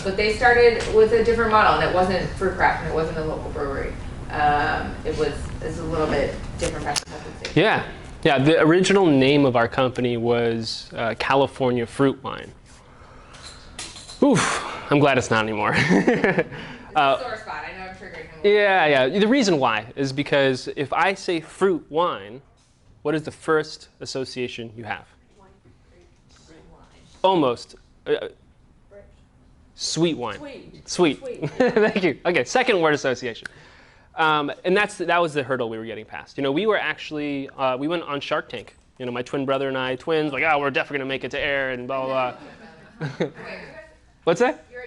But they started with a different model, and it wasn't FruitCraft, and it wasn't a local brewery. It's a little bit different. Yeah. Yeah, the original name of our company was California Fruit Wine. Oof, I'm glad it's not anymore. It's a sore spot. I know I'm triggering him. Yeah. The reason why is because if I say fruit wine, what is the first association you have? Wine. Almost. Sweet wine. Sweet. Thank you. Okay, second word association. And that was the hurdle we were getting past. We were actually, we went on Shark Tank. My twin brother and I, twins, like, we're definitely going to make it to air and blah, blah, blah. What's that? You're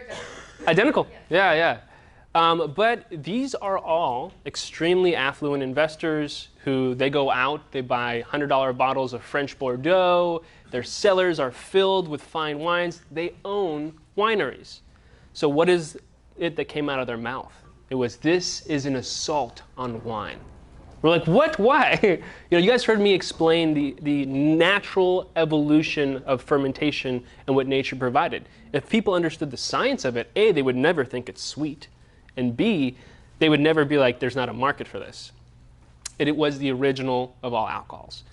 Identical. Yeah. But these are all extremely affluent investors who they go out, they buy $100 bottles of French Bordeaux, their cellars are filled with fine wines, they own wineries. So what is it that came out of their mouth? It was, this is an assault on wine. We're like, what? Why? You guys heard me explain the natural evolution of fermentation and what nature provided. If people understood the science of it, A, they would never think it's sweet. And B, they would never be like, there's not a market for this. It was the original of all alcohols.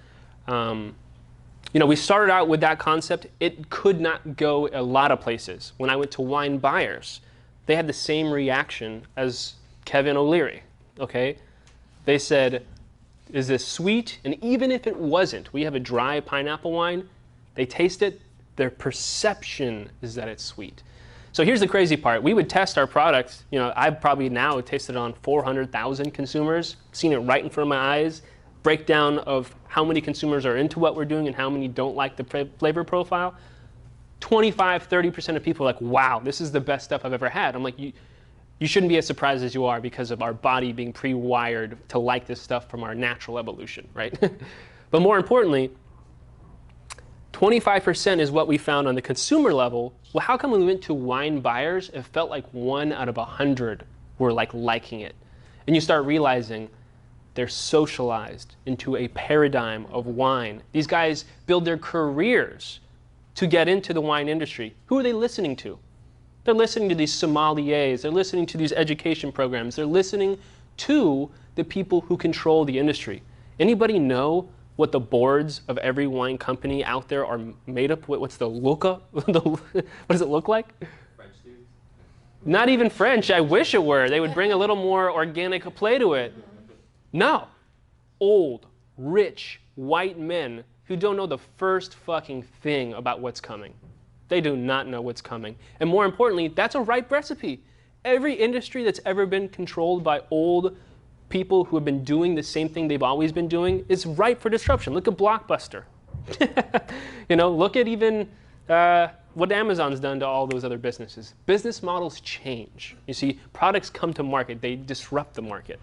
We started out with that concept. It could not go a lot of places. When I went to wine buyers, they had the same reaction as Kevin O'Leary, okay? They said, is this sweet? And even if it wasn't, we have a dry pineapple wine, they taste it, their perception is that it's sweet. So here's the crazy part. We would test our products. I've probably now tasted it on 400,000 consumers, seen it right in front of my eyes, breakdown of how many consumers are into what we're doing and how many don't like the flavor profile. 25, 30% of people are like, wow, this is the best stuff I've ever had. I'm like, you shouldn't be as surprised as you are because of our body being pre-wired to like this stuff from our natural evolution, right? But more importantly, 25% is what we found on the consumer level. Well, how come when we went to wine buyers, it felt like 1 out of 100 were liking it? And you start realizing they're socialized into a paradigm of wine. These guys build their careers to get into the wine industry. Who are they listening to? They're listening to these sommeliers. They're listening to these education programs. They're listening to the people who control the industry. Anybody know what the boards of every wine company out there are made up with? What's the look-up? What does it look like? French dudes? Not even French. I wish it were. They would bring a little more organic play to it. No. Old, rich, white men who don't know the first fucking thing about what's coming. They do not know what's coming. And more importantly, that's a ripe recipe. Every industry that's ever been controlled by old people who have been doing the same thing they've always been doing is ripe for disruption. Look at Blockbuster. Look at even what Amazon's done to all those other businesses. Business models change. You see, products come to market. They disrupt the market.